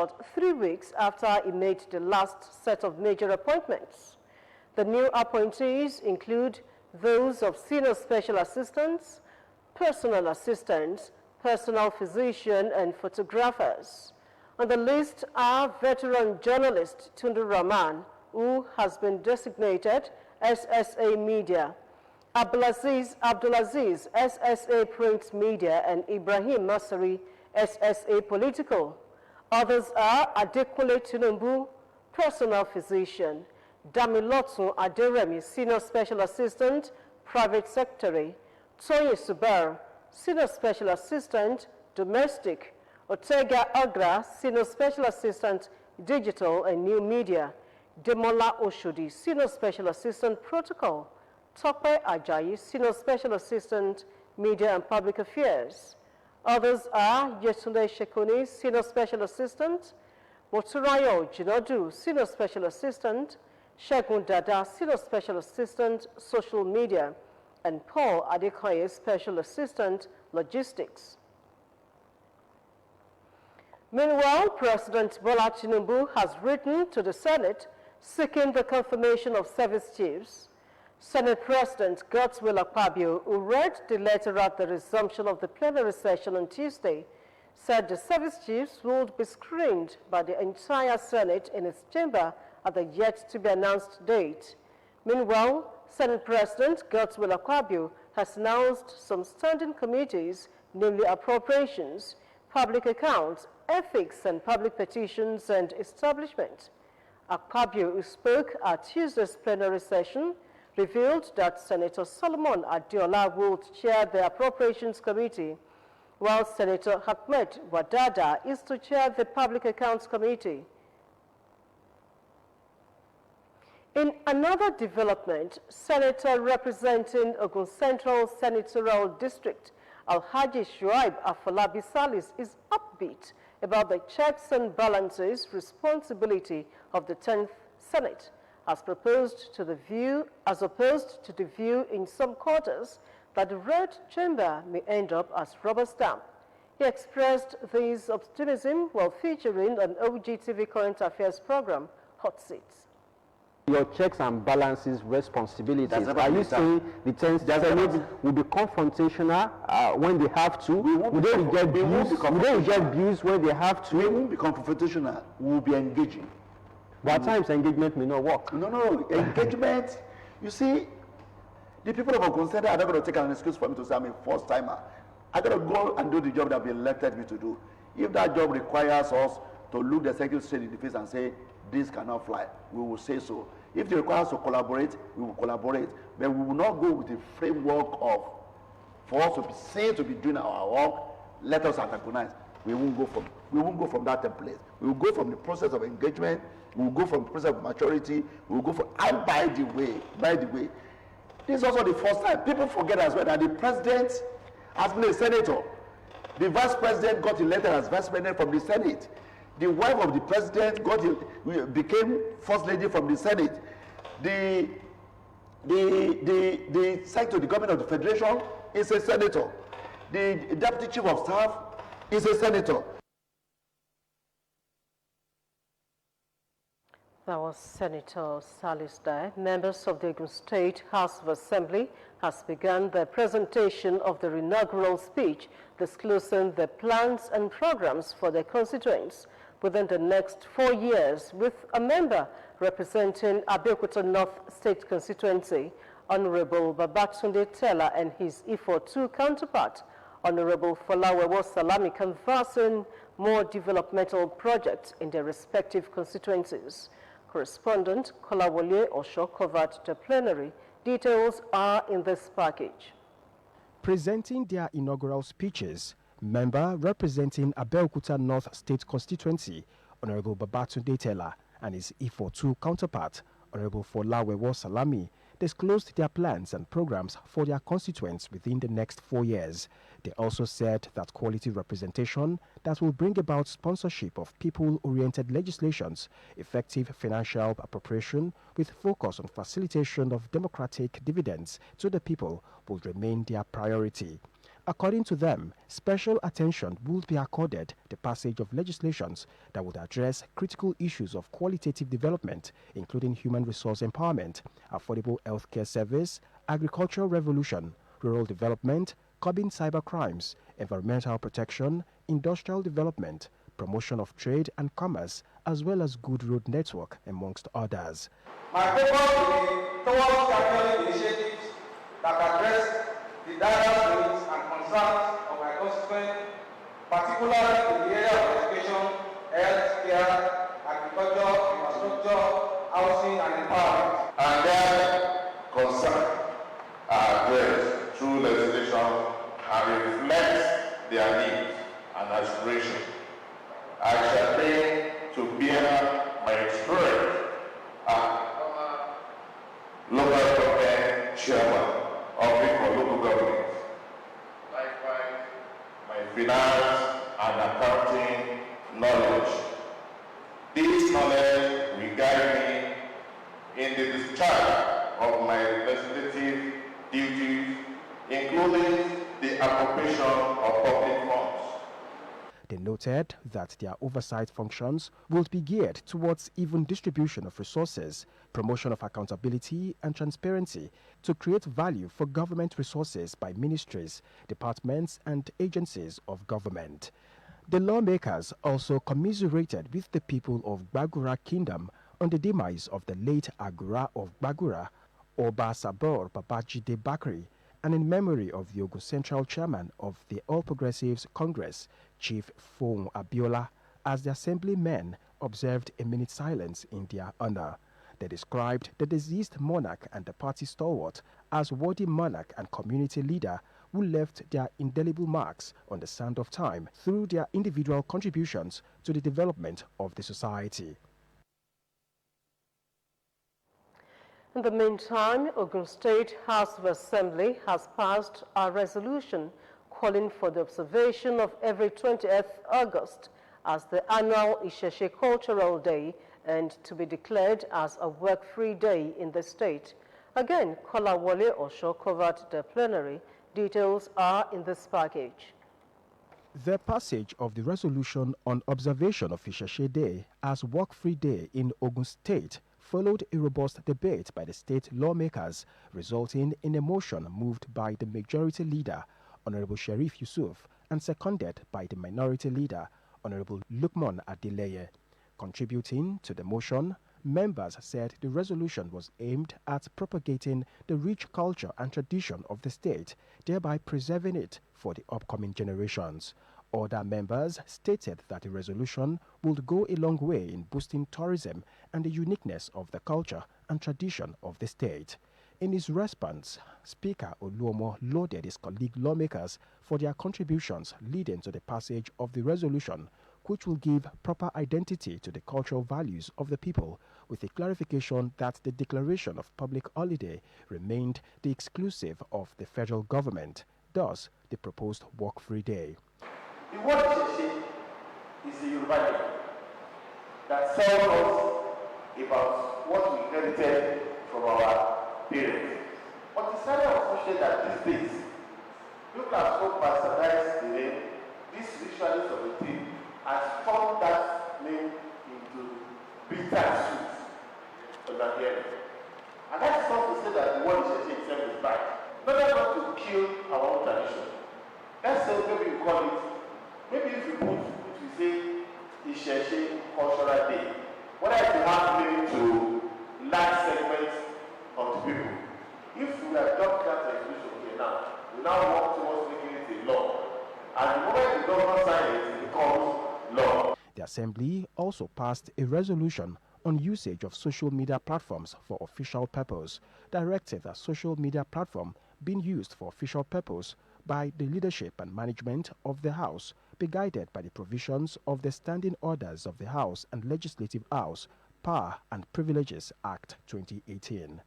about 3 weeks after he made the last set of major appointments. The new appointees include those of senior special assistants, personal assistants, personal physician, and photographers. On the list are veteran journalist Tunde Rahman, who has been designated SSA Media, Abdulaziz, SSA Print Media, and Ibrahim Masari, SSA Political. Others are Adekunle Tinubu, personal physician, Damilotu Aderemi, senior special assistant, private secretary, Toye Subar, senior special assistant, domestic, Otega Agra, senior special assistant, digital and new media, Demola Oshodi, senior special assistant, protocol, Tope Ajayi, senior special assistant, media and public affairs. Others are Yetunde Shekuni, senior special assistant, Moturayo Jinodu, senior special assistant, Shegun Dada, senior special assistant, social media, and Paul Adekoye, special assistant, logistics. Meanwhile, President Bola Tinubu has written to the Senate seeking the confirmation of service chiefs. Senate President Godswill Akpabio, who read the letter at the resumption of the plenary session on Tuesday, said the service chiefs would be screened by the entire Senate in its chamber at the yet-to-be-announced date. Meanwhile, Senate President Godswill Akpabio has announced some standing committees, namely appropriations, public accounts, ethics and public petitions and establishment. Akpabio, who spoke at Tuesday's plenary session, revealed that Senator Solomon Adiola would chair the Appropriations Committee, while Senator Ahmed Wadada is to chair the Public Accounts Committee. In another development, Senator representing Ogun Central Senatorial District, Alhaji Shuaib Afolabi Salis, is upbeat about the checks and balances responsibility of the 10th Senate, as opposed to the view in some quarters that the red chamber may end up as rubber stamp. He expressed this optimism while featuring an OGTV current affairs program, Hot Seats. Your checks and balances responsibilities. Are you saying the 10th Senate will be confrontational when they have to? Will they reject views when they have to? We won't be confrontational. We will be engaging. But at times engagement may not work. No. Engagement, you see, the people of Ogun Central are not going to take an excuse for me to say I'm a first timer. I got to go and do the job that they elected me to do. If that job requires us to look the Secretary of State in the face and say, this cannot fly, we will say so. If they require us to collaborate, we will collaborate. But we will not go with the framework of, for us to be seen to be doing our work, let us antagonize. We won't go from that template. We will go from the process of engagement. We will go from the process of maturity. We will go for, and by the way, this is also the first time. People forget as well that the president has been a senator. The vice president got elected as vice president from the Senate. The wife of the president became first lady from the Senate. The secretary of the government of the federation is a senator. The deputy chief of staff is a senator. That was Senator Salis Dai. Members of the Ogun State House of Assembly has begun the presentation of the inaugural speech disclosing the plans and programs for their constituents within the next 4 years, with a member representing Abeokuta North State constituency, Honorable Babatunde Tella, and his Ifo2 counterpart, Honorable Folawewo Salami, conversing more developmental projects in their respective constituencies. Correspondent Kolawole Osho covered the plenary. Details are in this package. Presenting their inaugural speeches, member representing Abeokuta North State constituency, Honorable Babatunde Tella, and his Ifo2 counterpart, Honorable Folawewo Salami, disclosed their plans and programs for their constituents within the next 4 years. They also said that quality representation that will bring about sponsorship of people-oriented legislations, effective financial appropriation with focus on facilitation of democratic dividends to the people will remain their priority. According to them, special attention would be accorded the passage of legislations that would address critical issues of qualitative development, including human resource empowerment, affordable healthcare service, agricultural revolution, rural development, curbing cyber crimes, environmental protection, industrial development, promotion of trade and commerce, as well as good road network, amongst others. My focus will be towards championing initiatives that address the diverse needs and concerns of my constituents, particularly in the area of education, health care, agriculture, infrastructure, housing, and empowerment. And their concerns are addressed through legislation and reflect their needs and aspirations. I shall aim to bear my experience as local government chairman of the local government. Likewise, my finance and accounting knowledge. This knowledge will guide me in the discharge of my legislative duties, including the appropriation of public funds. They noted that their oversight functions will be geared towards even distribution of resources, promotion of accountability and transparency to create value for government resources by ministries, departments and agencies of government. The lawmakers also commiserated with the people of Gbagura Kingdom on the demise of the late Agura of Gbagura, Oba Sabor Babajide Bakri, and in memory of the Ogun Central Chairman of the All Progressives Congress, Chief Fong Abiola, as the assemblymen observed a minute silence in their honor. They described the deceased monarch and the party stalwart as worthy monarch and community leader who left their indelible marks on the sand of time through their individual contributions to the development of the society. In the meantime, Ogun State House of Assembly has passed a resolution calling for the observation of every 20th August as the annual Isheshe Cultural Day and to be declared as a work-free day in the state. Again, Kolawole Osho covered the plenary. Details are in this package. The passage of the resolution on observation of Isheshe Day as work-free day in Ogun State followed a robust debate by the state lawmakers, resulting in a motion moved by the majority leader, Honorable Sharif Yusuf, and seconded by the minority leader, Honorable Lukman Adeleye. Contributing to the motion, members said the resolution was aimed at propagating the rich culture and tradition of the state, thereby preserving it for the upcoming generations. Other members stated that the resolution would go a long way in boosting tourism and the uniqueness of the culture and tradition of the state. In his response, Speaker Oluomo lauded his colleague lawmakers for their contributions leading to the passage of the resolution, which will give proper identity to the cultural values of the people, with a clarification that the declaration of public holiday remained the exclusive of the federal government, thus the proposed work-free day. The word Isheshe is a Yoruba name that tells us about what we inherited from our parents. But it's rather unfortunate that these days, people have so bastardized the name, this ritualist of the thing has turned that name into bitter sweet of the hearing. And that's not to say that the word Isheshe itself is bad. Not not to kill our own tradition. Let's say maybe you call it, maybe if you put, if you say Isheshe Cultural Day, what I can have maybe to large segments of the people. If we adopt that resolution here now, we now work towards making it a law. And the moment the government signs it, it becomes law. The Assembly also passed a resolution on usage of social media platforms for official purpose, directed that social media platform being used for official purpose by the leadership and management of the House be guided by the provisions of the Standing Orders of the House and Legislative House, Power and Privileges Act 2018.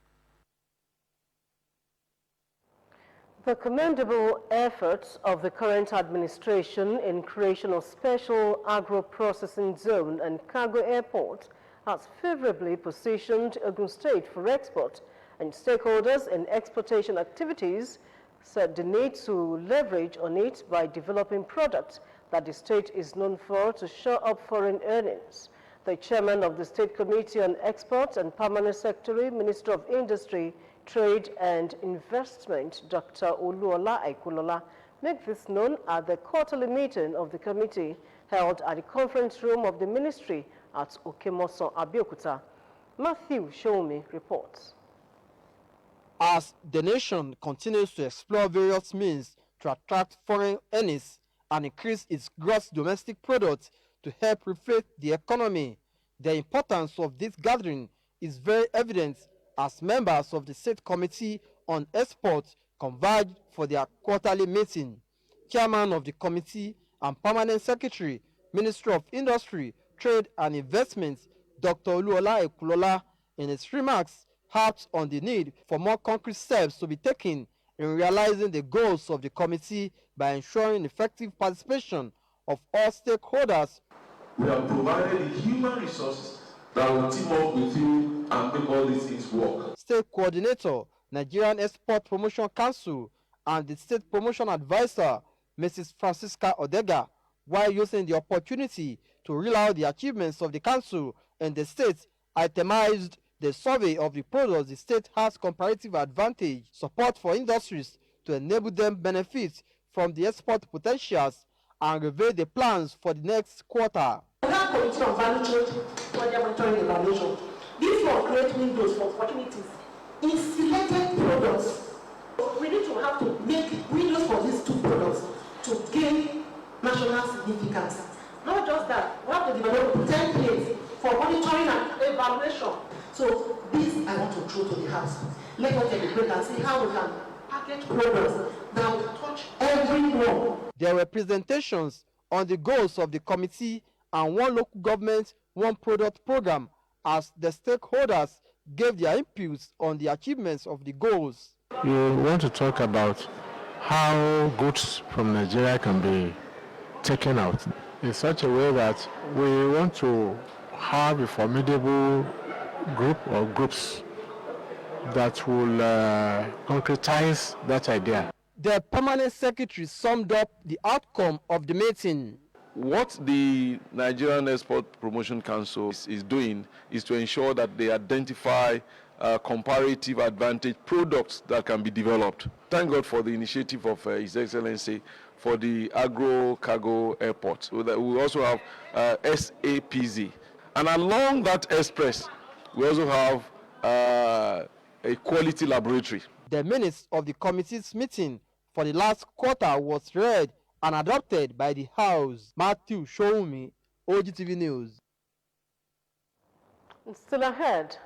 The commendable efforts of the current administration in creation of special agro-processing zone and cargo airport has favorably positioned Ogun State for export, and stakeholders in exportation activities said the need to leverage on it by developing products that the state is known for to shore up foreign earnings. The chairman of the State Committee on Exports and Permanent Secretary, Minister of Industry, Trade and Investment, Dr. Oluola Aikulola, made this known at the quarterly meeting of the committee held at the conference room of the ministry at Okemoso, Abeokuta. Matthew Shoumi reports. As the nation continues to explore various means to attract foreign earnings and increase its gross domestic product to help reflate the economy, the importance of this gathering is very evident as members of the State Committee on Exports converged for their quarterly meeting. Chairman of the committee and Permanent Secretary, Ministry of Industry, Trade and Investment, Dr. Oluola Aikulola, in his remarks, harped on the need for more concrete steps to be taken in realizing the goals of the committee by ensuring effective participation of all stakeholders. We have provided the human resources that will team up with you and make all these things work. State Coordinator, Nigerian Export Promotion Council, and the State Promotion Advisor, Mrs. Francisca Odega, while using the opportunity to reel out the achievements of the Council and the state, itemized the survey of the products the state has comparative advantage, support for industries to enable them benefit from the export potentials, and reveal the plans for the next quarter. That committee on value chain, when they're monitoring the evaluation, this will create windows for opportunities in selected products. We need to have to make windows for these two products to gain national significance. Not just that, we have to develop templates for monitoring and evaluation. So this I want to throw to the house. Let us deliberate and see how we can package products that will touch everyone. There were presentations on the goals of the committee and one local government, one product program as the stakeholders gave their inputs on the achievements of the goals. You want to talk about how goods from Nigeria can be taken out in such a way that we want to have a formidable group or groups that will concretize that idea. The Permanent Secretary summed up the outcome of the meeting. What the Nigerian Export Promotion Council is doing is to ensure that they identify comparative advantage products that can be developed. Thank God for the initiative of His Excellency for the agro-cargo airport. We also have SAPZ. And along that express, we also have a quality laboratory. The minutes of the committee's meeting for the last quarter was read and adopted by the House. Matthew Shoumi, OGTV News. Still ahead,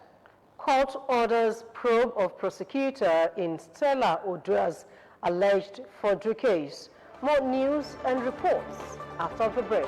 court orders probe of prosecutor in Stella Odua's alleged forgery case. More news and reports after the break.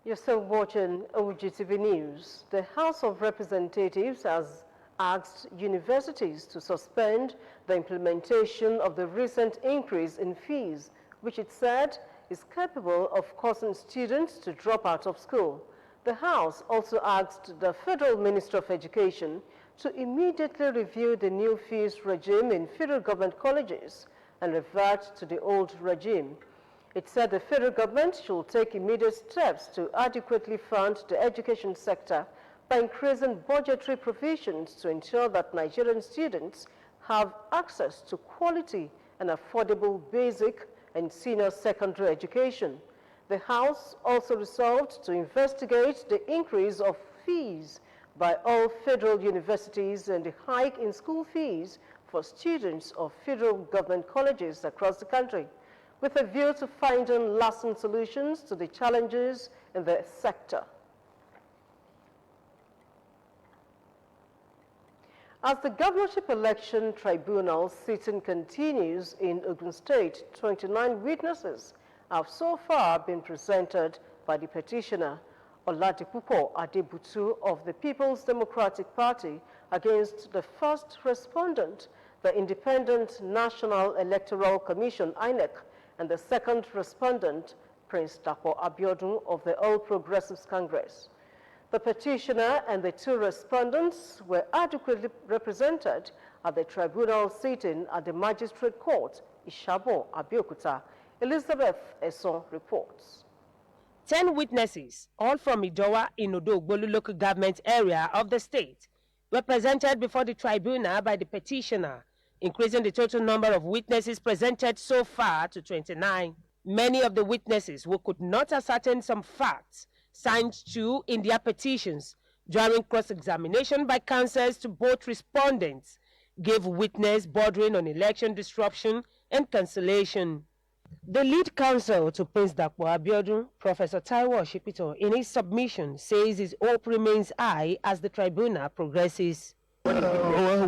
You're still watching OGTV News. The House of Representatives has asked universities to suspend the implementation of the recent increase in fees, which it said is capable of causing students to drop out of school. The House also asked the Federal Minister of Education to immediately review the new fees regime in federal government colleges and revert to the old regime. It said the federal government should take immediate steps to adequately fund the education sector by increasing budgetary provisions to ensure that Nigerian students have access to quality and affordable basic and senior secondary education. The House also resolved to investigate the increase of fees by all federal universities and the hike in school fees for students of federal government colleges across the country, with a view to finding lasting solutions to the challenges in the sector. As the governorship election tribunal sitting continues in Ogun State, 29 witnesses have so far been presented by the petitioner, Oladipupo Adebutu of the People's Democratic Party, against the first respondent, the Independent National Electoral Commission, INEC, and the second respondent, Prince Abeokuta of the All Progressives Congress. The petitioner and the two respondents were adequately represented at the tribunal sitting at the Magistrate Court, Ishabo, Abeokuta. Elizabeth Esson reports. 10 witnesses, all from Idowa in Odo-Ogbolu local government area of the state, were presented before the tribunal by the petitioner, increasing the total number of witnesses presented so far to 29. Many of the witnesses who could not ascertain some facts signed to in their petitions during cross-examination by counsels to both respondents gave witness bordering on election disruption and cancellation. The lead counsel to Prince Abeokuta, Professor Taiwo Shipito, in his submission says his hope remains high as the tribunal progresses. Well,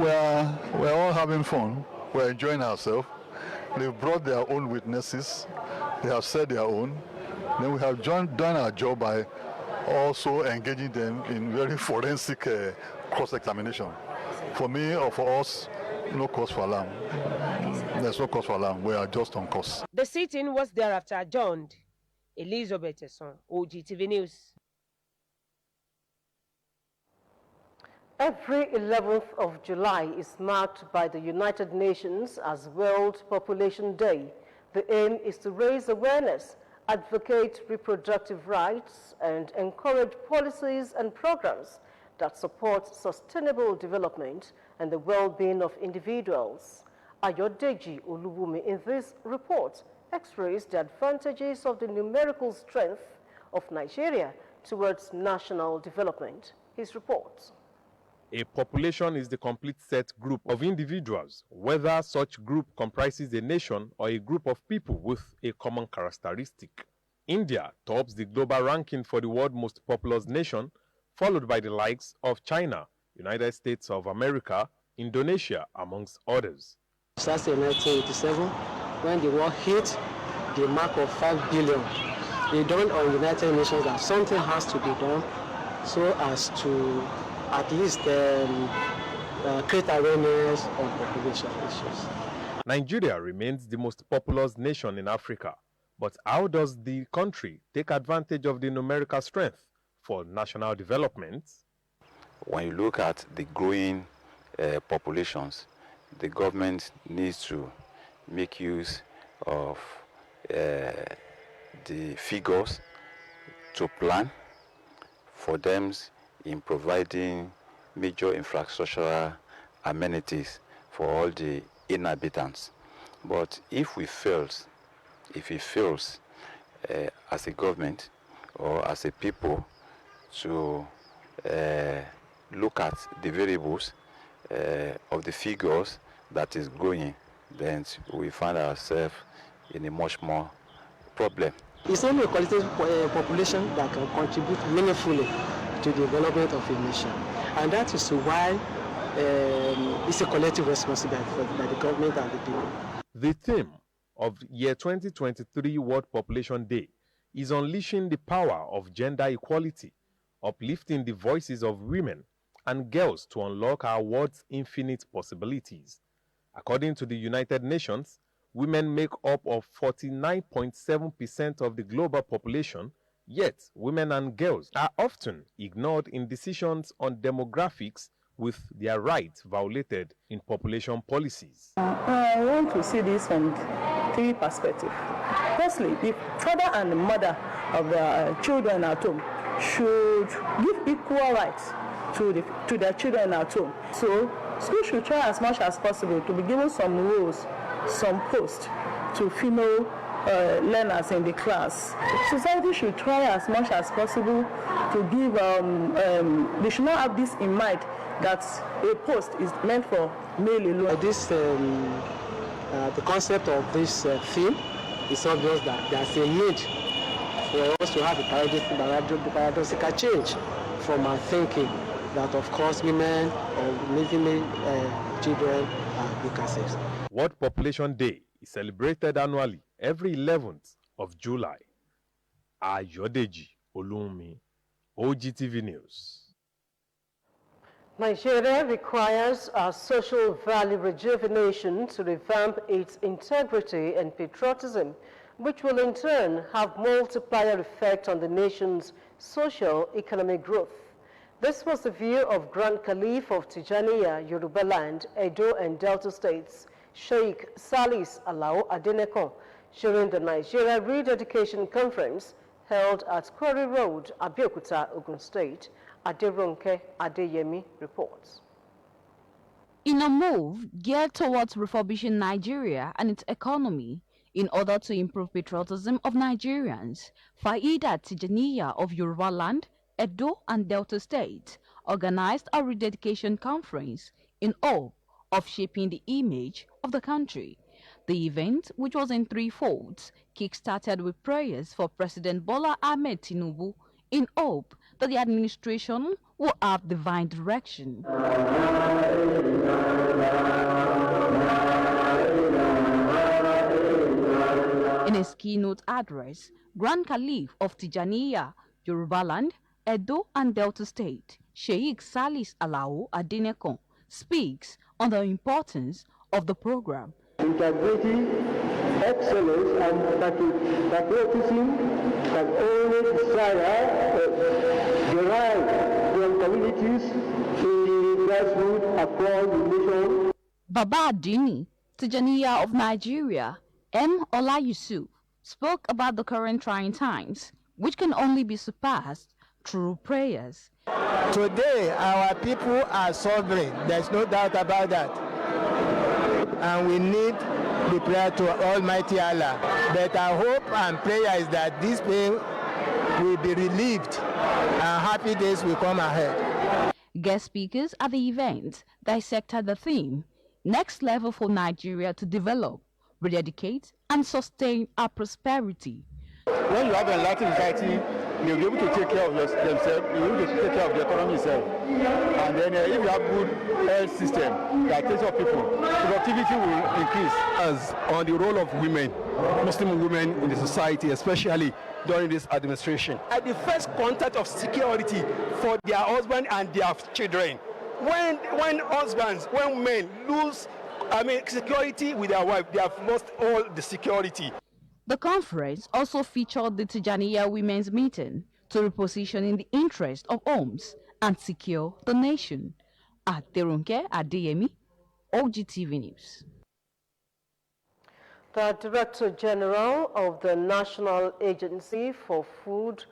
we're all having fun. We're enjoying ourselves. They've brought their own witnesses. They have said their own. Then we have done our job by also engaging them in very forensic cross-examination. For me or for us, no cause for alarm. There's no cause for alarm. We are just on course. The sitting was thereafter adjourned. Elizabeth Esson, OGTV News. Every 11th of July is marked by the United Nations as World Population Day. The aim is to raise awareness, advocate reproductive rights, and encourage policies and programs that support sustainable development and the well-being of individuals. Ayodeji Oluwumi in this report x-rays the advantages of the numerical strength of Nigeria towards national development. His report. A population is the complete set group of individuals, whether such group comprises a nation or a group of people with a common characteristic. India tops the global ranking for the world's most populous nation, followed by the likes of China, United States of America, Indonesia, amongst others. Since 1987, when the war hit the mark of 5 billion, they dawned on United Nations that something has to be done so as to at least create awareness on population issues. Nigeria remains the most populous nation in Africa, but how does the country take advantage of the numerical strength for national development? When you look at the growing populations, the government needs to make use of the figures to plan for them in providing major infrastructural amenities for all the inhabitants. But if it fails as a government or as a people to look at the variables of the figures that is growing, then we find ourselves in a much more problem. It's only a qualitative population that can contribute meaningfully to the development of a nation. And that is why it's a collective responsibility by the government and the people. The theme of year 2023 World Population Day is unleashing the power of gender equality, uplifting the voices of women and girls to unlock our world's infinite possibilities. According to the United Nations, women make up of 49.7% of the global population, yet women and girls are often ignored in decisions on demographics, with their rights violated in population policies. I want to see this from 3 perspectives. Firstly, the father and the mother of the children at home should give equal rights to their children at home. So schools should try as much as possible to be given some roles, some posts to female learners in the class. Society should try as much as possible to give, they should not have this in mind that a post is meant for male alone. The concept of this theme is obvious that there's a need for us to have a paradoxical change from our thinking that, of course, women or female children are weaker. World Population Day is celebrated annually every 11th of July. Ayodeji Oluwumi, OGTV News. Nigeria requires a social value rejuvenation to revamp its integrity and patriotism, which will in turn have multiplier effect on the nation's socio-economic growth. This was the view of Grand Caliph of Tijaniya, Yorubaland, Edo and Delta states, Sheikh Salis Alao Adeneko, during the Nigeria Rededication Conference held at Quarry Road, Abeokuta, Ogun State. Aderonke Adeyemi reports. In a move geared towards refurbishing Nigeria and its economy in order to improve patriotism of Nigerians, Faida Tijaniya of Yorubaland, Edo and Delta State organized a rededication conference in hope of shaping the image of the country. The event, which was in three folds, kick-started with prayers for President Bola Ahmed Tinubu in hope that the administration will have divine direction. In his keynote address, Grand Caliph of Tijaniya, Yorubaland, Edo and Delta State, Sheikh Salis Alao Adeneko, speaks on the importance of the program. Integrity, excellence and patriotism can only derive from communities in the grassroots across the nation. Baba Adini, Tijaniya of Nigeria, M. Ola Yusuf, spoke about the current trying times, which can only be surpassed through prayers. Today, our people are suffering. There's no doubt about that. And we need the prayer to Almighty Allah. But our hope and prayer is that this pain will be relieved and happy days will come ahead. Guest speakers at the event dissected the theme, Next Level for Nigeria to Develop, Rededicate and Sustain our Prosperity. When you have an enlightened society, you'll be able to take care of themselves, you'll be able to take care of the economy itself. And then if you have good health system that takes care of people, productivity will increase. As on the role of women, Muslim women in the society, especially during this administration. At the first contact of security for their husband and their children. When men lose security with their wife, they have lost all the security. The conference also featured the Tijaniya Women's Meeting to reposition in the interest of homes and secure the nation. Aderonke Adeyemi, OGTV News. The Director General of the National Agency for Food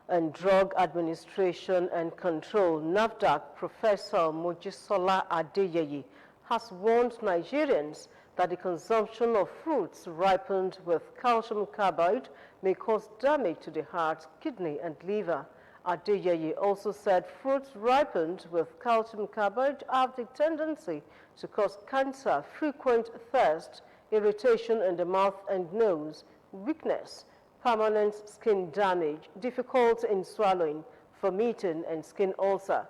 and Drug Administration and Control, NAFDAC, Professor Mojisola Adeyeye, has warned Nigerians that the consumption of fruits ripened with calcium carbide may cause damage to the heart, kidney, and liver. Adeyeye also said fruits ripened with calcium carbide have the tendency to cause cancer, frequent thirst, irritation in the mouth and nose, weakness, permanent skin damage, difficulty in swallowing, vomiting, and skin ulcer.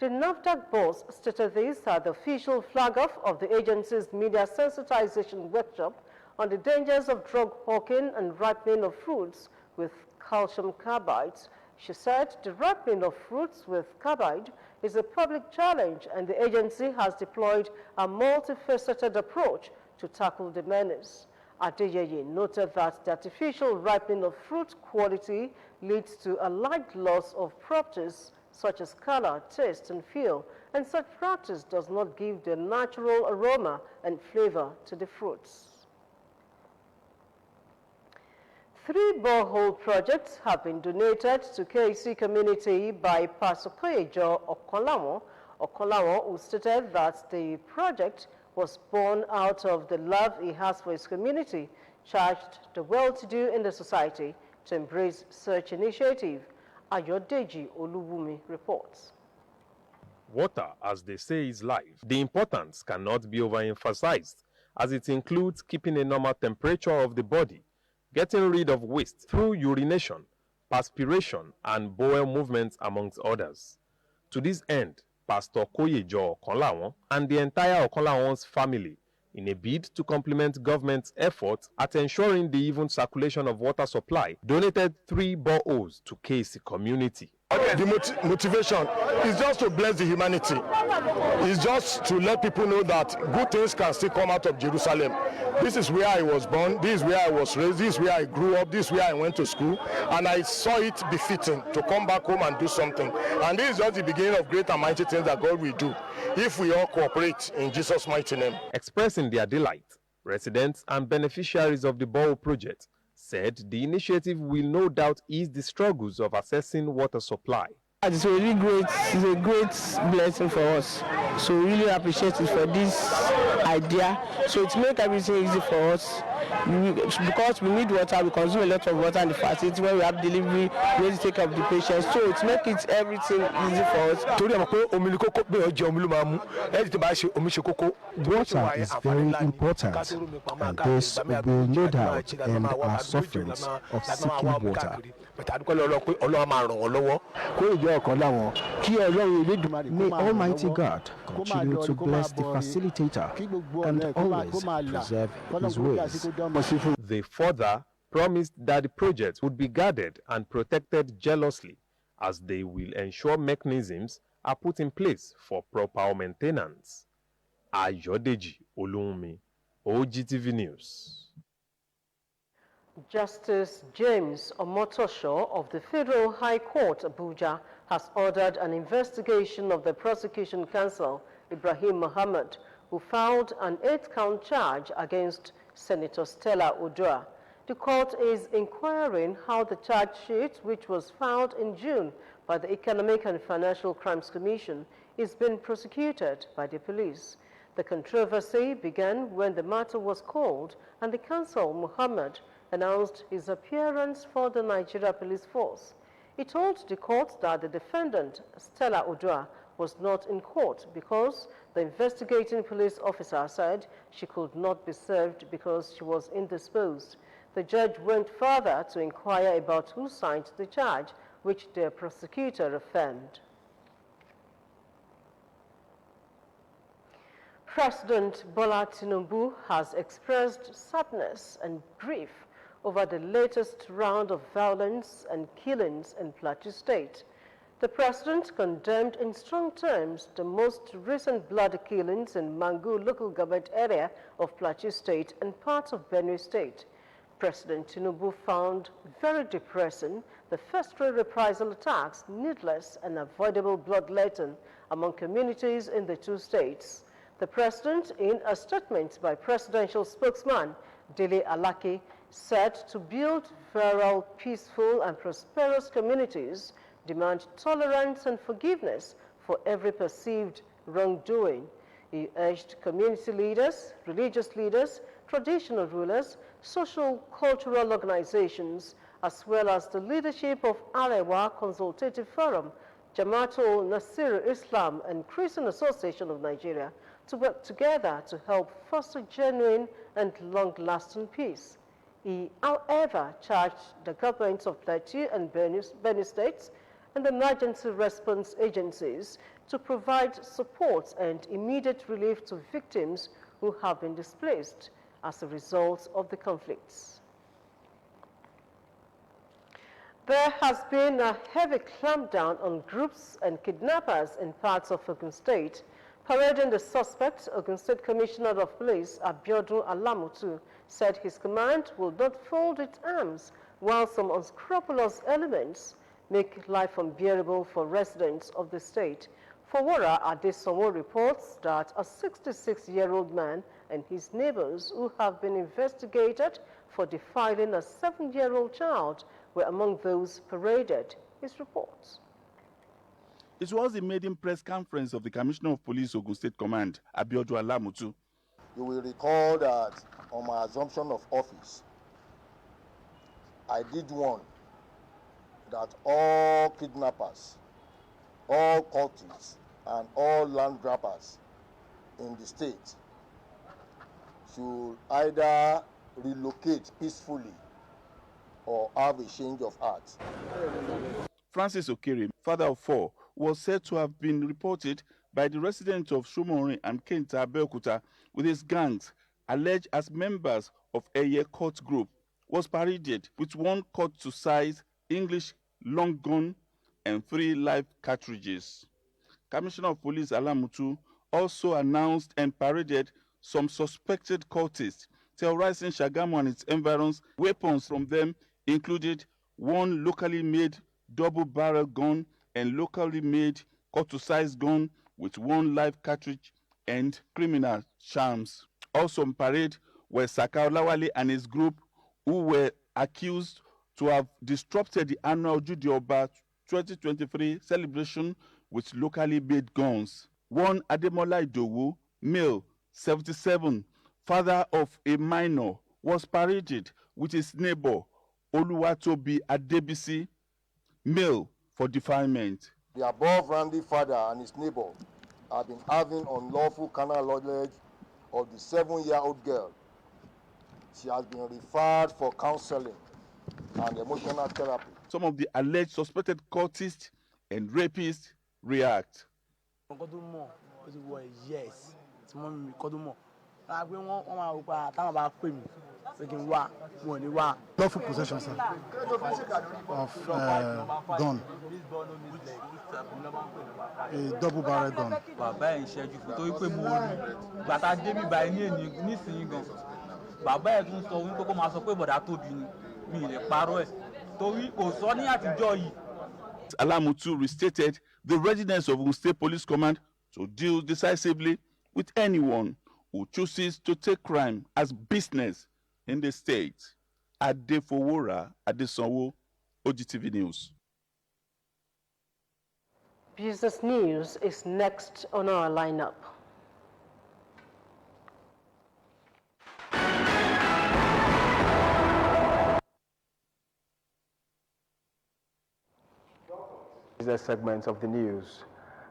The NAFDAC boss stated this at the official flag-off of the agency's media sensitization workshop on the dangers of drug hawking and ripening of fruits with calcium carbides. She said the ripening of fruits with carbide is a public challenge and the agency has deployed a multifaceted approach to tackle the menace. Adeyeye noted that the artificial ripening of fruit quality leads to a light loss of properties such as color, taste, and feel, and such practice does not give the natural aroma and flavor to the fruits. 3 borehole projects have been donated to KC community by Pastor Koyejo Okonlawo, who stated that the project was born out of the love he has for his community, charged the well-to-do in the society to embrace such initiative. Ayodeji Oluwumi reports. Water, as they say, is life. The importance cannot be overemphasized, as it includes keeping a normal temperature of the body, getting rid of waste through urination, perspiration, and bowel movements, amongst others. To this end, Pastor Koyejo Okonlawo and the entire Okonlawo's family, in a bid to complement government's efforts at ensuring the even circulation of water supply, donated 3 boreholes to KC community. The motivation is just to bless the humanity. It's just to let people know that good things can still come out of Jerusalem. This is where I was born, this is where I was raised, this is where I grew up, this is where I went to school, and I saw it befitting to come back home and do something. And this is just the beginning of great and mighty things that God will do if we all cooperate in Jesus' mighty name. Expressing their delight, residents and beneficiaries of the borehole project said the initiative will no doubt ease the struggles of accessing water supply. It's really great. It's a great blessing for us. So we really appreciate it for this idea. So it makes everything easy for us. Because we need water, we consume a lot of water in the facility. When we have delivery, we need to take care of the patients. So it makes everything easy for us. Water is very important, and this will no doubt end our sufferings of seeking water. May Almighty God continue to bless the facilitator and always preserve his ways. They further promised that the project would be guarded and protected jealously, as they will ensure mechanisms are put in place for proper maintenance. Ayodeji Olunmi, OGTV News. Justice James Omotosho of the Federal High Court, Abuja, has ordered an investigation of the prosecution counsel, Ibrahim Muhammad, who filed an 8-count charge against Senator Stella Udua. The court is inquiring how the charge sheet, which was filed in June by the Economic and Financial Crimes Commission, is being prosecuted by the police. The controversy began when the matter was called and the counsel, Muhammad, announced his appearance for the Nigeria Police Force. He told the court that the defendant, Stella Udua, was not in court because the investigating police officer said she could not be served because she was indisposed. The judge went further to inquire about who signed the charge, which the prosecutor affirmed. President Bola Tinubu has expressed sadness and grief over the latest round of violence and killings in Plateau State. The president condemned in strong terms the most recent bloody killings in Mangu local government area of Plateau State and parts of Benue State. President Tinubu found very depressing the first-rate reprisal attacks, needless and avoidable bloodletting among communities in the two states. The president, in a statement by presidential spokesman Dele Alaki, said to build viral, peaceful and prosperous communities demand tolerance and forgiveness for every perceived wrongdoing. He urged community leaders, religious leaders, traditional rulers, social cultural organizations, as well as the leadership of Arewa Consultative Forum, Jamaatul Nasir Islam and Christian Association of Nigeria to work together to help foster genuine and long-lasting peace. He, however, charged the governments of Plateau and Benue states and the emergency response agencies to provide support and immediate relief to victims who have been displaced as a result of the conflicts. There has been a heavy clampdown on groups and kidnappers in parts of Ogun State. Parading the suspect, Ogun State Commissioner of Police Abeokuta Alamutu said his command will not fold its arms while some unscrupulous elements make life unbearable for residents of the state. Fawara Adesanwo reports that a 66-year-old man and his neighbors who have been investigated for defiling a 7-year-old child were among those paraded. His reports. It was the maiden press conference of the Commissioner of Police Ogun State Command, Abeokuta Alamutu. You will recall that on my assumption of office, I did warn that all kidnappers, all cultists, and all land grabbers in the state should either relocate peacefully or have a change of heart. Francis Okere, father of 4, was said to have been reported by the residents of Shomorin and Kenta Abeokuta with his gangs, alleged as members of Eye Court Group, was paraded with one cut-to-size English long gun, and 3 live cartridges. Commissioner of Police Alamutu also announced and paraded some suspected cultists terrorizing Shagamu and its environs. Weapons from them included 1 locally made double-barrel gun and locally made quarter-size gun with 1 live cartridge and criminal charms. Also on parade were Saka Olawale and his group, who were accused to have disrupted the annual Ojúde Ọba 2023 celebration with locally made guns. 1 Ademola Idowu, male, 77, father of a minor, was paraded with his neighbor, Oluwatobi Adebisi, male, for defilement. The above randy father and his neighbor have been having unlawful carnal knowledge of the 7-year-old girl. She has been referred for counseling and emotional therapy. Some of the alleged suspected cultists and rapists react. Yes, lawful possession, sir, of gun, a double-barrel gun. Bàbá ẹ̀ ń ṣẹ́jú fún torí pé mo rí gbàtà débi báyìí ní nísìnyí gan. Bàbá ẹ̀ tún sọ wípé kó máa sọ pé bọ̀dá tóbi ni mi ì lè parọ́ ẹ̀ torí kò sọ ní àtijọ́ yìí. Alamutu restated the readiness of Ogun State Police Command to deal decisively with anyone who chooses to take crime as business in the state. Adefowora Adesanwo, OGTV News. Business News is next on our lineup. Business segments of the news.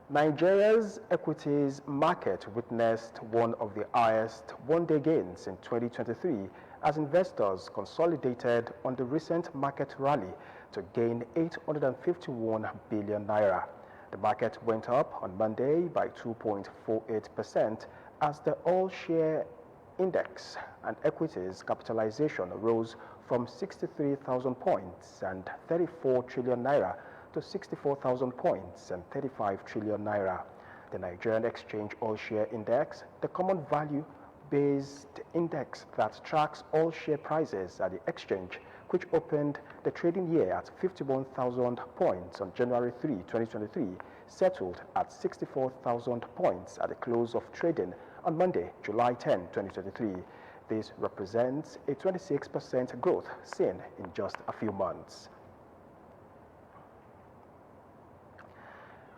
Nigeria's equities market witnessed one of the highest one-day gains in 2023 as investors consolidated on the recent market rally to gain 851 billion naira. The market went up on Monday by 2.48% as the all-share index and equities capitalization rose from 63,000 points and 34 trillion naira to 64,000 points and 35 trillion naira. The Nigerian Exchange All-Share Index, the common value-based index that tracks all share prices at the exchange, which opened the trading year at 51,000 points on January 3, 2023, settled at 64,000 points at the close of trading on Monday, July 10, 2023. This represents a 26% growth seen in just a few months.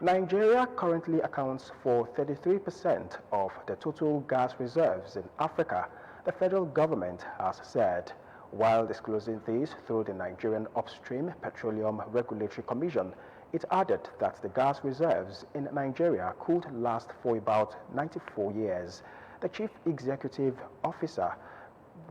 Nigeria currently accounts for 33% of the total gas reserves in Africa, the federal government has said, while disclosing this through the Nigerian Upstream Petroleum Regulatory Commission. It added that the gas reserves in Nigeria could last for about 94 years. The Chief Executive Officer,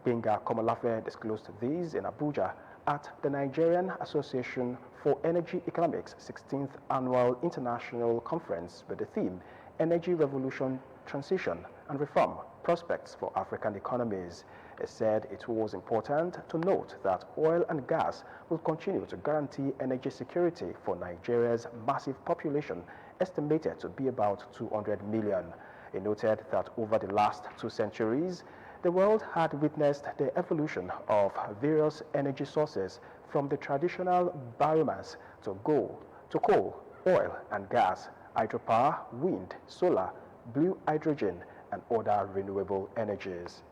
Benga Komolafe, disclosed these in Abuja at the Nigerian Association for Energy Economics 16th Annual International Conference with the theme Energy Revolution, Transition and Reform, Prospects for African Economies. It said it was important to note that oil and gas will continue to guarantee energy security for Nigeria's massive population, estimated to be about 200 million. It noted that over the last 2 centuries, the world had witnessed the evolution of various energy sources from the traditional biomass to coal, oil and gas, hydropower, wind, solar, blue hydrogen, and other renewable energies.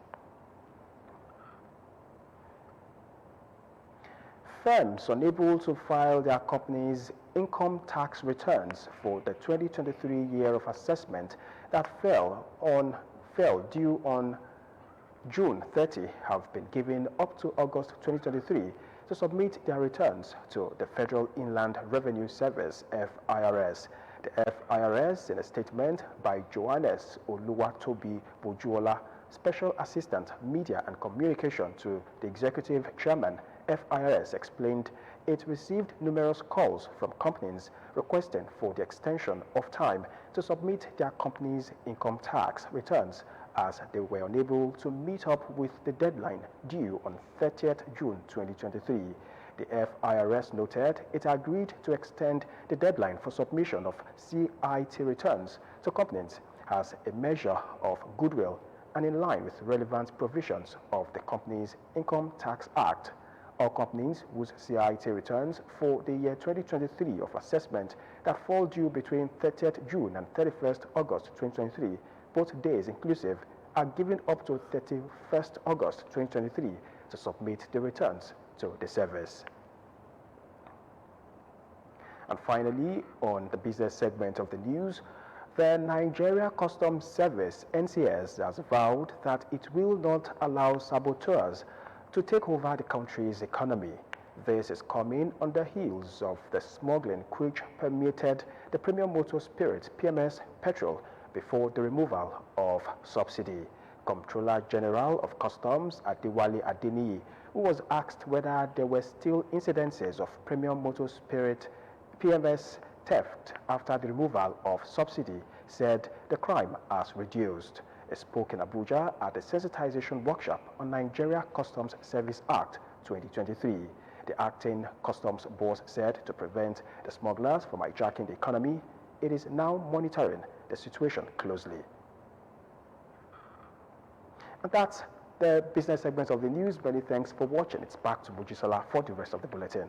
Firms unable to file their company's income tax returns for the 2023 year of assessment that fell due on June 30 have been given up to August 2023 to submit their returns to the Federal Inland Revenue Service, FIRS. The FIRS, in a statement by Johannes Oluwatobi Bojuola, Special Assistant Media and Communication to the Executive Chairman, FIRS, explained it received numerous calls from companies requesting for the extension of time to submit their company's income tax returns as they were unable to meet up with the deadline due on 30th June 2023. The FIRS noted it agreed to extend the deadline for submission of CIT returns to companies as a measure of goodwill and in line with relevant provisions of the Companies Income Tax Act. All companies whose CIT returns for the year 2023 of assessment that fall due between 30th June and 31st August 2023, both days inclusive, are given up to 31st August 2023 to submit the returns to the service. And finally, on the business segment of the news, the Nigeria Customs Service, NCS, has vowed that it will not allow saboteurs to take over the country's economy. This is coming on the heels of the smuggling which permeated the premium motor spirit PMS petrol before the removal of subsidy. Comptroller General of Customs Adewale Adeniyi, who was asked whether there were still incidences of premium motor spirit PMS theft after the removal of subsidy, said the crime has reduced. He spoke in Abuja at the sensitization workshop on Nigeria Customs Service Act 2023. The acting customs boss said to prevent the smugglers from hijacking the economy, it is now monitoring the situation closely. And that's the business segment of the news. Many thanks for watching. It's back to Bujisola for the rest of the bulletin.